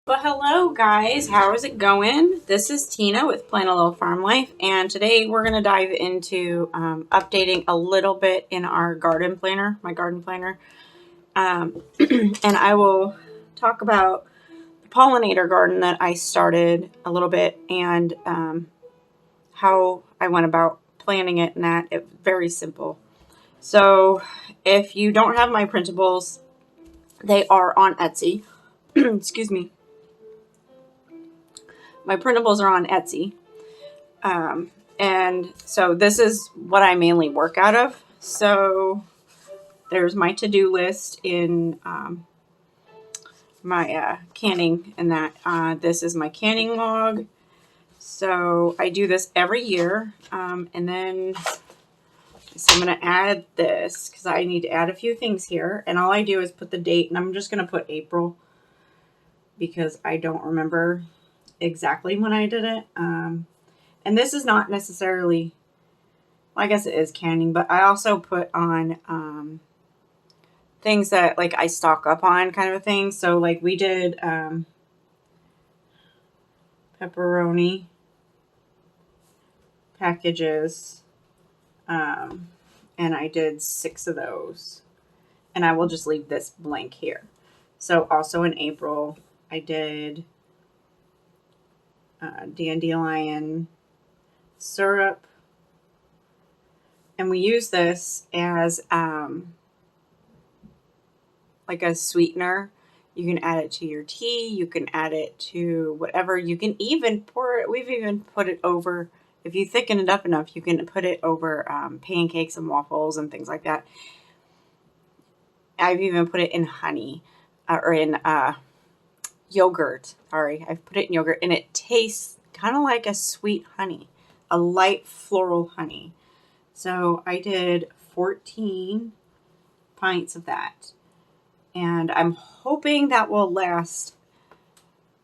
Well, hello guys, how is it going? This is Tina with Plan a Little Farm Life, and today we're going to dive into updating a little bit in our garden planner, my garden planner. And I will talk about the pollinator garden that I started a little bit and how I went about planning it, and that it's very simple. So if you don't have my printables, they are on Etsy. Excuse me. My printables are on Etsy. And so this is what I mainly work out of. So there's my to-do list in my canning, and that this is my canning log. So I do this every year. And then so I'm going to add this because I need to add a few things here. And all I do is put the date, and I'm just going to put April because I don't remember exactly when I did it. And this is not necessarily, well, I guess it is canning, but I also put on things that like I stock up on kind of a thing. So like we did pepperoni packages, and I did 6 of those. And I will just leave this blank here. So also in April, I did dandelion syrup. And we use this as like a sweetener. You can add it to your tea. You can add it to whatever. You can even pour it. We've even put it over, if you thicken it up enough, you can put it over pancakes and waffles and things like that. I've even put it in honey or in yogurt. Sorry, I've put it in yogurt, and it tastes kind of like a sweet honey, a light floral honey. So I did 14 pints of that. And I'm hoping that will last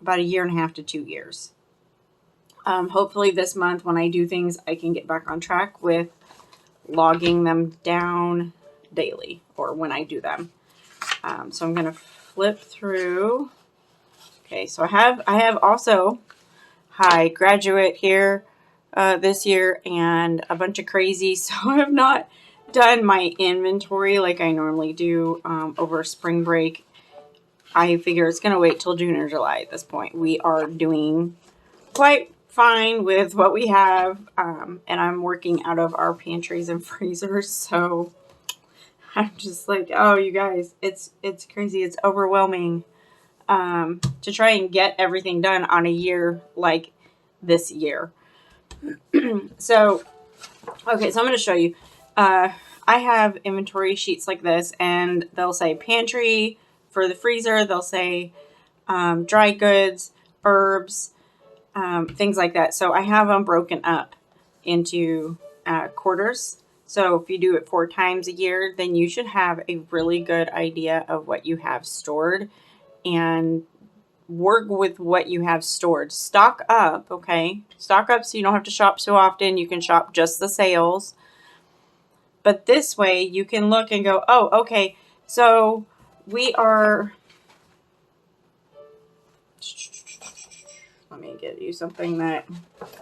about 1.5 to 2 years. Hopefully this month when I do things, I can get back on track with logging them down daily or when I do them. So I'm going to flip through. Okay, so I have also high graduate here this year and a bunch of crazy. So I have not done my inventory like I normally do over spring break. I figure it's going to wait till June or July at this point. We are doing quite fine with what we have, and I'm working out of our pantries and freezers, so I'm just like, oh, you guys, it's crazy. It's overwhelming to try and get everything done on a year like this year. So, okay, so I'm going to show you. I have inventory sheets like this, and they'll say pantry for the freezer. They'll say dry goods, herbs, things like that. So I have them broken up into quarters. So if you do it 4 times a year, then you should have a really good idea of what you have stored and work with what you have stored. Stock up, okay? Stock up so you don't have to shop so often. You can shop just the sales. But this way you can look and go, oh, okay, so we are, let me get you something that,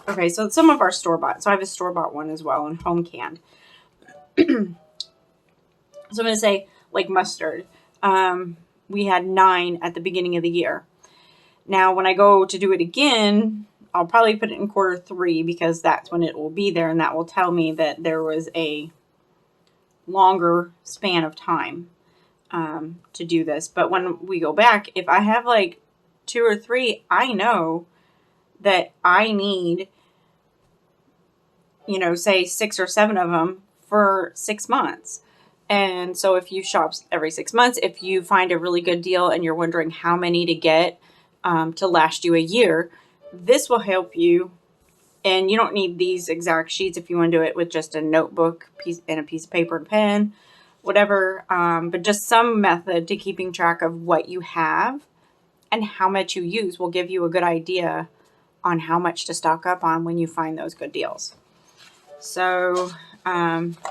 okay, so some of our store-bought. So I have a store-bought one as well and home canned. So I'm going to say like mustard. We had 9 at the beginning of the year. Now, when I go to do it again, I'll probably put it in quarter 3 because that's when it will be there, and that will tell me that there was a longer span of time to do this. But when we go back, if I have like 2 or 3, I know that I need, say 6 or 7 of them for 6 months. And so if you shop every 6 months, if you find a really good deal and you're wondering how many to get to last you a year, this will help you. And you don't need these exact sheets if you want to do it with just a notebook and a piece of paper and pen, whatever. But just some method to keeping track of what you have and how much you use will give you a good idea on how much to stock up on when you find those good deals. So, okay,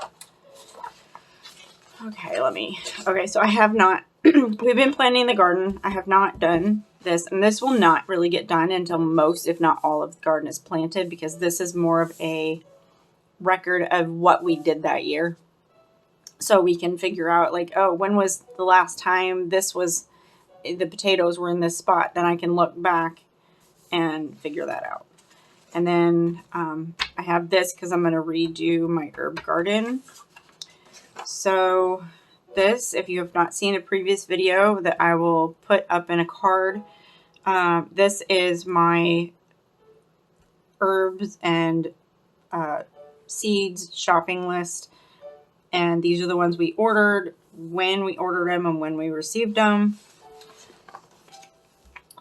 so I have not, we've been planting the garden. I have not done this, and this will not really get done until most, if not all, of the garden is planted, because this is more of a record of what we did that year. So we can figure out like, oh, when was the last time the potatoes were in this spot? Then I can look back and figure that out. And then I have this because I'm going to redo my herb garden. So this, if you have not seen a previous video that I will put up in a card, this is my herbs and seeds shopping list. And these are the ones we ordered, when we ordered them, and when we received them.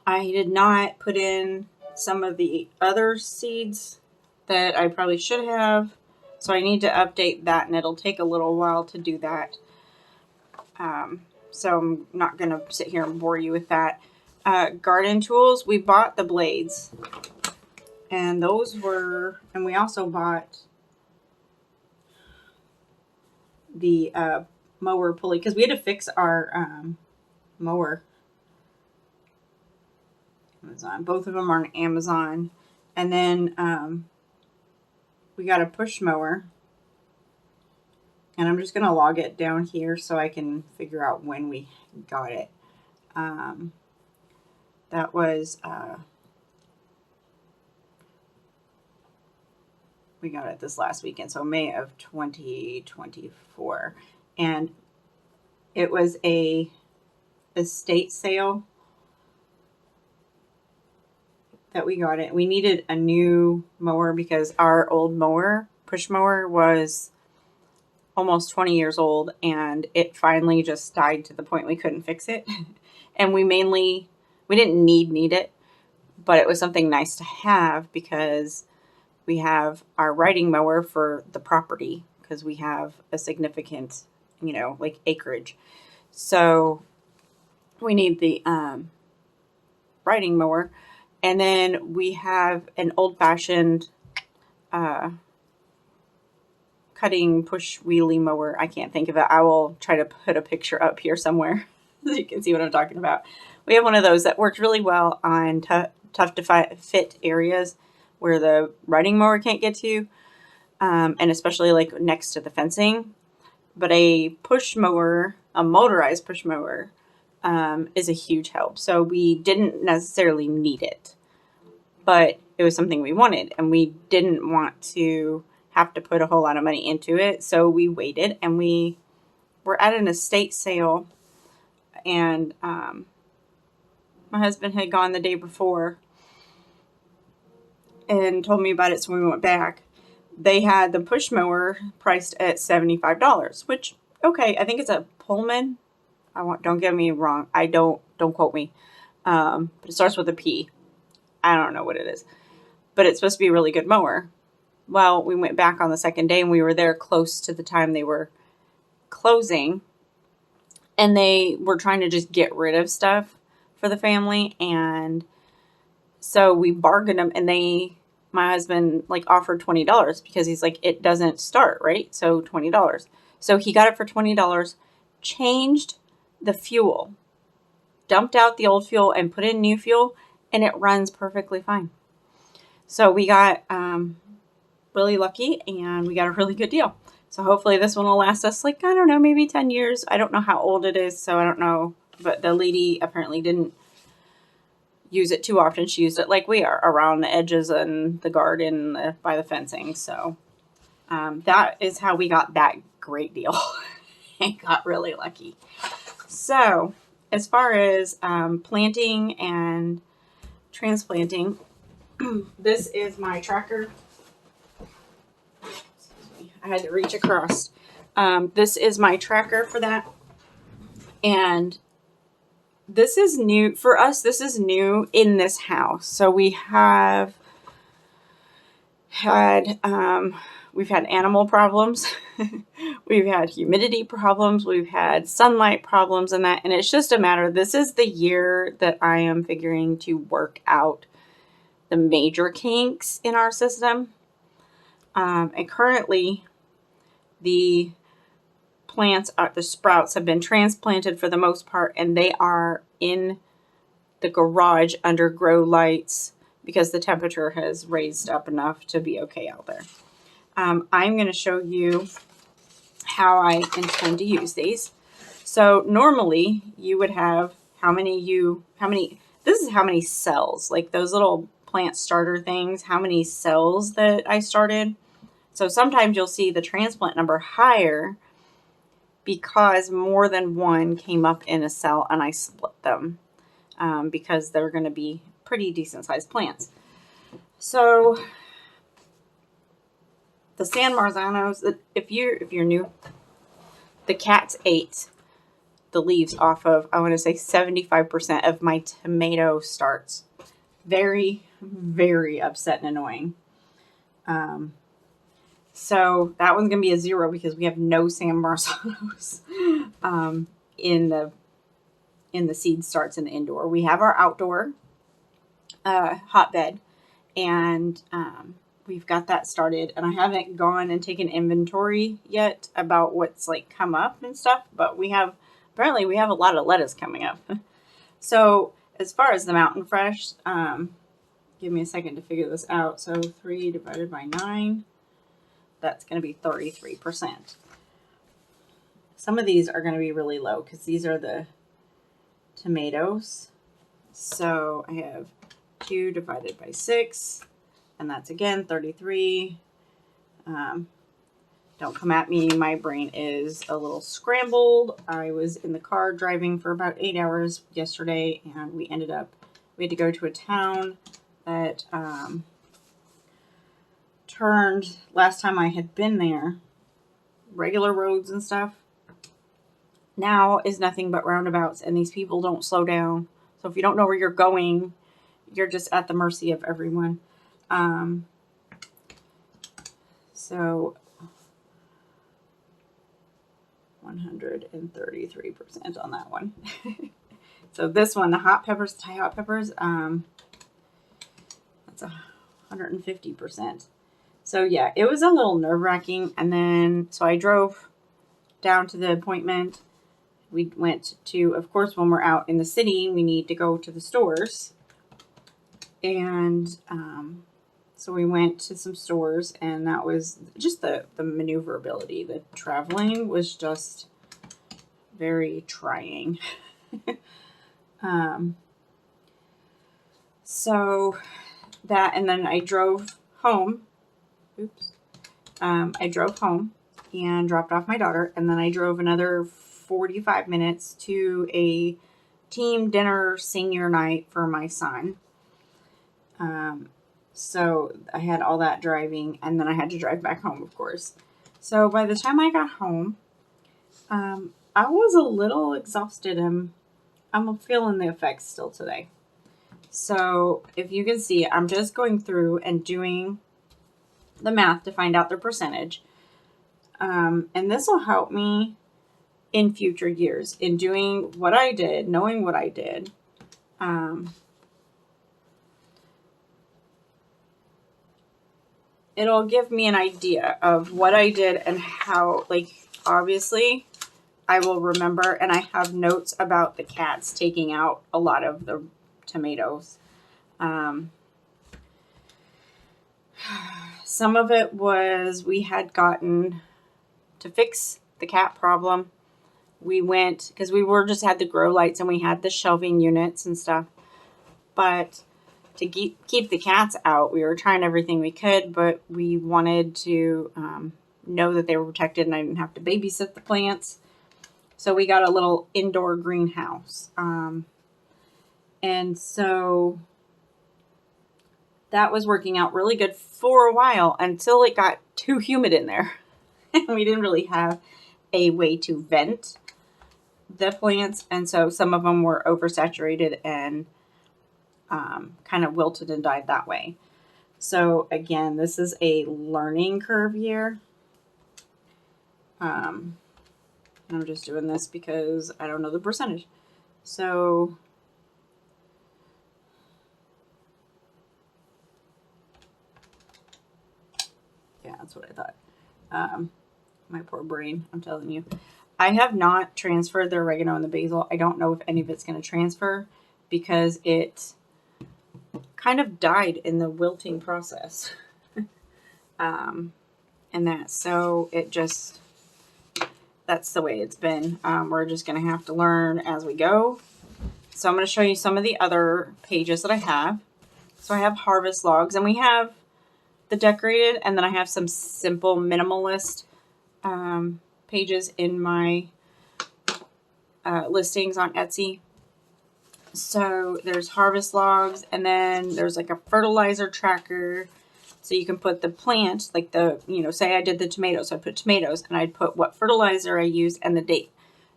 I did not put in some of the other seeds that I probably should have. So I need to update that, and it'll take a little while to do that. So I'm not going to sit here and bore you with that. Garden tools, we bought the blades. And those were, and we also bought the mower pulley, because we had to fix our mower. Amazon. Both of them are on Amazon. And then we got a push mower. And I'm just going to log it down here so I can figure out when we got it. That was, we got it this last weekend, so May of 2024. And it was a estate sale that we got it. We needed a new mower because our old mower, push mower, was almost 20 years old, and it finally just died to the point we couldn't fix it. And we didn't need it, but it was something nice to have because we have our riding mower for the property, because we have a significant, like acreage. So we need the riding mower. And then we have an old-fashioned cutting push wheelie mower. I can't think of it. I will try to put a picture up here somewhere so you can see what I'm talking about. We have one of those that worked really well on tough to fit areas where the riding mower can't get to, and especially like next to the fencing. But a push mower, a motorized push mower, is a huge help. So we didn't necessarily need it, but it was something we wanted, and we didn't want to have to put a whole lot of money into it. So we waited, and we were at an estate sale, and my husband had gone the day before and told me about it, so we went back. They had the push mower priced at $75, which, okay, I think it's a Pullman. Don't get me wrong. Don't quote me. But it starts with a P. I don't know what it is, but it's supposed to be a really good mower. Well, we went back on the second day, and we were there close to the time they were closing, and they were trying to just get rid of stuff for the family. And so we bargained them, and my husband offered $20 because he's like, it doesn't start, right? So $20. So he got it for $20, changed the fuel, dumped out the old fuel and put in new fuel, and it runs perfectly fine. So we got really lucky, and we got a really good deal. So hopefully this one will last us I don't know, maybe 10 years. I don't know how old it is, so I don't know. But the lady apparently didn't use it too often. She used it like we are, around the edges and the garden by the fencing. So that is how we got that great deal. And got really lucky. So as far as planting and transplanting, this is my tracker. Excuse me, I had to reach across. This is my tracker for that. And this is new for us. This is new in this house. So we have had, we've had animal problems. We've had humidity problems. We've had sunlight problems and that. And it's just a matter, this is the year that I am figuring to work out the major kinks in our system. And currently the plants, the sprouts have been transplanted for the most part, and they are in the garage under grow lights because the temperature has raised up enough to be okay out there. I'm going to show you how I intend to use these. So normally you would have this is how many cells, like those little plant starter things, how many cells that I started. So sometimes you'll see the transplant number higher because more than one came up in a cell and I split them because they're going to be pretty decent sized plants. So the San Marzanos, if you're new, the cats ate the leaves off of, I want to say 75% of my tomato starts. Very, very upset and annoying. So that one's going to be a 0 because we have no San Marzanos in the seed starts in the indoor. We have our outdoor hotbed, and we've got that started. And I haven't gone and taken inventory yet about what's like come up and stuff, but apparently we have a lot of lettuce coming up. So as far as the mountain fresh, give me a second to figure this out. So 3 divided by 9, that's going to be 33%. Some of these are going to be really low because these are the tomatoes. So I have 2 divided by 6, and that's again 33. Don't come at me. My brain is a little scrambled. I was in the car driving for about 8 hours yesterday, and we had to go to a town that turned, last time I had been there, regular roads and stuff. Now is nothing but roundabouts, and these people don't slow down. So if you don't know where you're going, you're just at the mercy of everyone. So 133% on that one. So this one, the hot peppers, Thai hot peppers, that's 150%. So yeah, it was a little nerve-wracking. And then, so I drove down to the appointment. We went to, of course, when we're out in the city, we need to go to the stores. And so we went to some stores, and that was just the maneuverability. The traveling was just very trying. So that, and then I drove home. I drove home and dropped off my daughter, and then I drove another 45 minutes to a team dinner senior night for my son. So I had all that driving, and then I had to drive back home, of course. So by the time I got home, I was a little exhausted, and I'm feeling the effects still today. So if you can see, I'm just going through and doing the math to find out the percentage. And this will help me in future years in doing what I did, knowing what I did. It'll give me an idea of what I did and how, like, obviously I will remember, and I have notes about the cats taking out a lot of the tomatoes. Some of it was we had gotten to fix the cat problem. We went, because we had the grow lights and we had the shelving units and stuff, but to keep the cats out, we were trying everything we could, but we wanted to know that they were protected and I didn't have to babysit the plants. So we got a little indoor greenhouse. And so that was working out really good for a while until it got too humid in there. And we didn't really have a way to vent the plants. And so some of them were oversaturated and kind of wilted and died that way. So again, this is a learning curve year. I'm just doing this because I don't know the percentage. So yeah, that's what I thought. My poor brain, I'm telling you. I have not transferred the oregano and the basil. I don't know if any of it's going to transfer. because it kind of died in the wilting process. And that, so it just, that's the way it's been. We're just going to have to learn as we go. So I'm going to show you some of the other pages that I have. So I have harvest logs, and we have the decorated, and then I have some simple minimalist pages in my listings on Etsy. So there's harvest logs, and then there's like a fertilizer tracker. So you can put the plant, like the, say I did the tomatoes. So I put tomatoes, and I'd put what fertilizer I used and the date.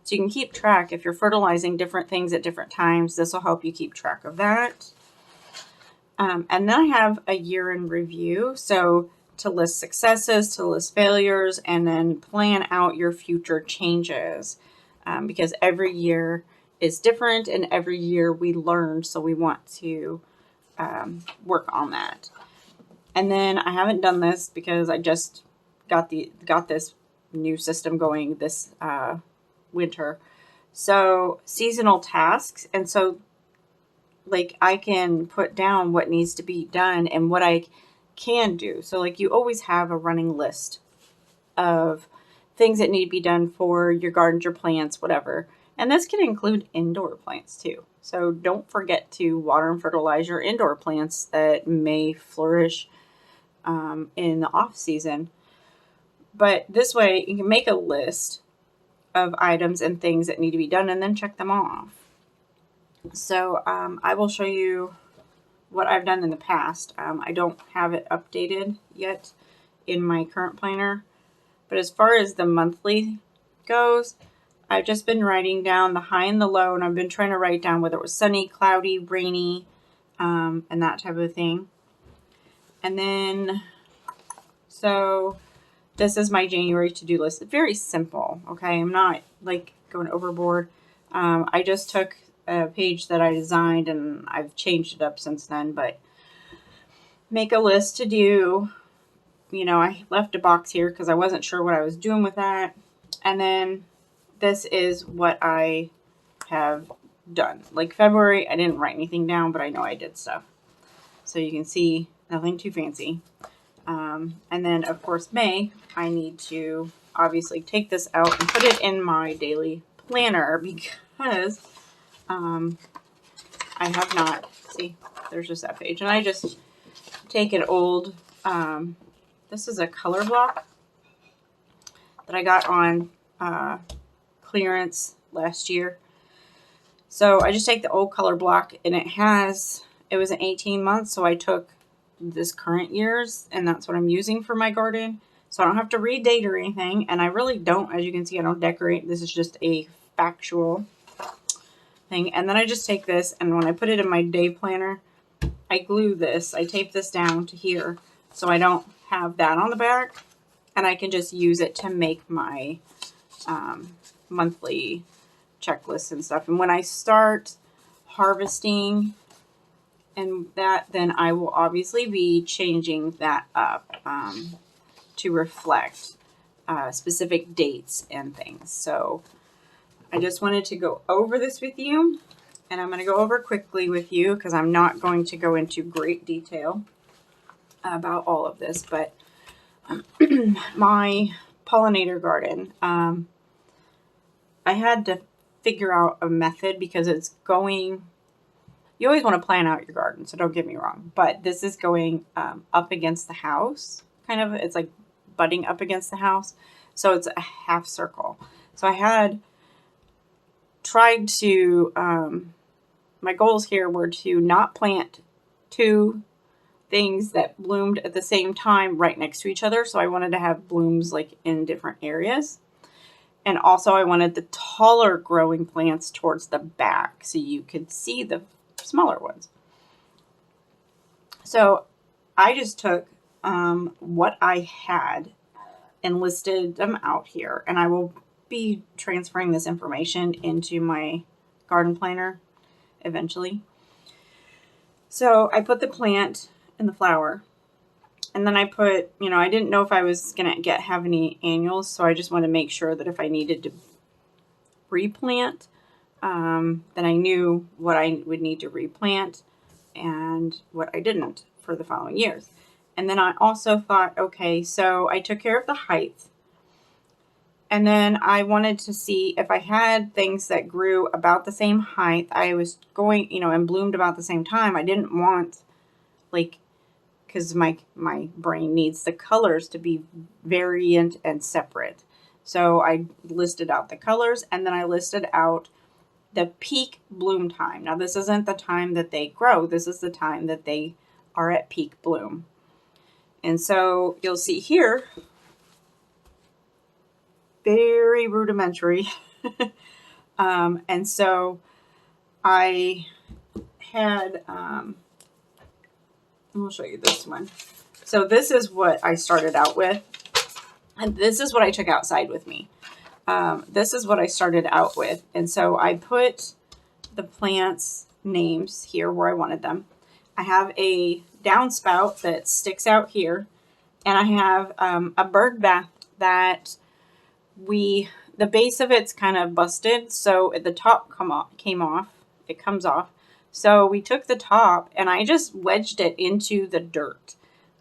So you can keep track if you're fertilizing different things at different times. This will help you keep track of that. And then I have a year in review. So to list successes, to list failures, and then plan out your future changes. Because every year is different, and every year we learn. So we want to work on that. And then I haven't done this because I just got this new system going this winter. So seasonal tasks. And so like I can put down what needs to be done and what I can do. So like you always have a running list of things that need to be done for your gardens, your plants, whatever. And this can include indoor plants too. So don't forget to water and fertilize your indoor plants that may flourish in the off season. But this way you can make a list of items and things that need to be done and then check them off. So I will show you what I've done in the past. I don't have it updated yet in my current planner. But as far as the monthly goes, I've just been writing down the high and the low, and I've been trying to write down whether it was sunny, cloudy, rainy, and that type of thing. And then, so this is my January to-do list. It's very simple, okay? I'm not like going overboard. I just took a page that I designed and I've changed it up since then, but make a list to do. I left a box here because I wasn't sure what I was doing with that. And then this is what I have done. Like February, I didn't write anything down, but I know I did stuff. So you can see nothing too fancy. And then, of course, May, I need to obviously take this out and put it in my daily planner because I have not, see, there's just that page. And I just take an old, this is a color block that I got on clearance last year. So I just take the old color block, and it was an 18 months. So I took this current year's, and that's what I'm using for my garden. So I don't have to redate or anything. And I really don't, as you can see, I don't decorate. This is just a factual thing. And then I just take this, and when I put it in my day planner, I glue this. I tape this down to here so I don't have that on the back, and I can just use it to make my monthly checklists and stuff. And when I start harvesting and that, then I will obviously be changing that up to reflect specific dates and things. So I just wanted to go over this with you, and I'm going to go over quickly with you because I'm not going to go into great detail about all of this. But my pollinator garden, I had to figure out a method because it's going, you always want to plan out your garden, so don't get me wrong, but this is going up against the house, kind of, it's like butting up against the house, so it's a half circle. So I had tried to, my goals here were to not plant two things that bloomed at the same time right next to each other. So I wanted to have blooms like in different areas. And also I wanted the taller growing plants towards the back so you could see the smaller ones. So I just took what I had and listed them out here. And I will be transferring this information into my garden planner eventually. So I put the plant and the flower, and then I put, I didn't know if I was going to have any annuals, so I just wanted to make sure that if I needed to replant then I knew what I would need to replant and what I didn't for the following years. And then I also thought, okay, so I took care of the height. And then I wanted to see if I had things that grew about the same height. I was going, and bloomed about the same time. I didn't want, like, because my brain needs the colors to be variant and separate. So I listed out the colors, and then I listed out the peak bloom time. Now, this isn't the time that they grow. This is the time that they are at peak bloom. And so you'll see here, very rudimentary. And so I had, I'll show you this one. So this is what I started out with. And this is what I took outside with me. This is what I started out with. And so I put the plants' names here where I wanted them. I have a downspout that sticks out here. And I have a bird bath that the base of it's kind of busted. So the top came off. It comes off. So we took the top and I just wedged it into the dirt.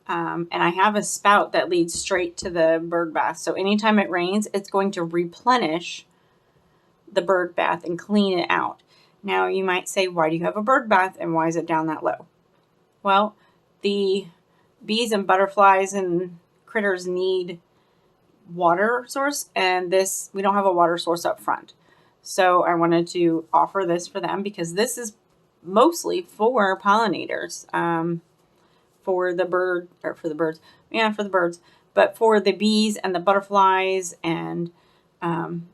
And I have a spout that leads straight to the bird bath. So anytime it rains, it's going to replenish the bird bath and clean it out. Now you might say, why do you have a bird bath and why is it down that low? Well, the bees and butterflies and critters need water source, and we don't have a water source up front. So I wanted to offer this for them because this is mostly for pollinators. For the birds, but for the bees and the butterflies and the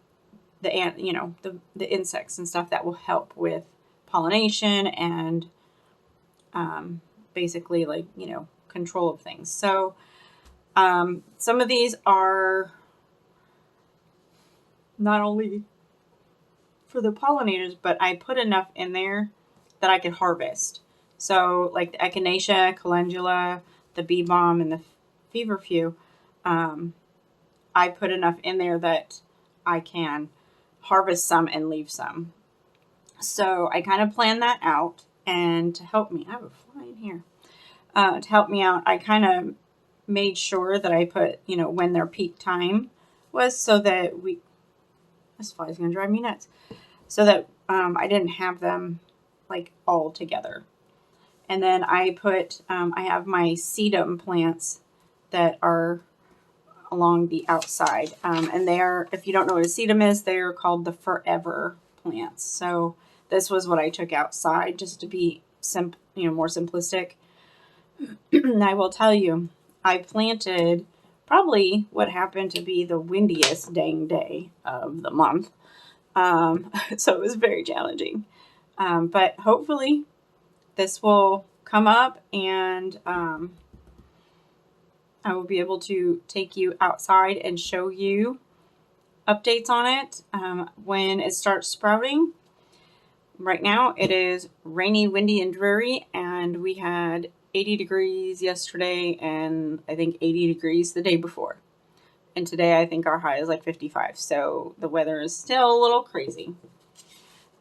insects and stuff that will help with pollination and basically control of things. So some of these are not only for the pollinators, but I put enough in there that I could harvest. So like the echinacea, calendula, the bee balm, and the feverfew, I put enough in there that I can harvest some and leave some. So I kind of planned that out, and to help me, I have a fly in here. To help me out, I kind of made sure that I put, when their peak time was, so that this fly is going to drive me nuts, so that I didn't have them like all together. And then I put, I have my sedum plants that are along the outside. And they are, if you don't know what a sedum is, they're called the forever plants. So this was what I took outside just to be more simplistic. And I will tell you, I planted probably what happened to be the windiest dang day of the month. So it was very challenging. But hopefully this will come up and I will be able to take you outside and show you updates on it when it starts sprouting. Right now it is rainy, windy, and dreary, and we had 80 degrees yesterday and I think 80 degrees the day before. And today I think our high is like 55. So the weather is still a little crazy.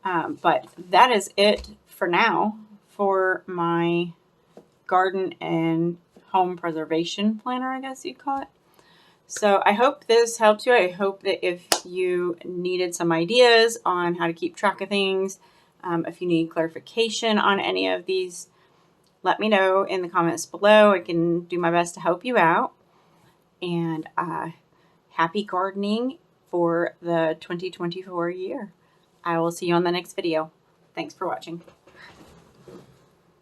But that is it for now for my garden and home preservation planner, I guess you'd call it. So I hope this helped you. I hope that if you needed some ideas on how to keep track of things, if you need clarification on any of these, let me know in the comments below. I can do my best to help you out. And happy gardening for the 2024 year. I will see you on the next video. Thanks for watching.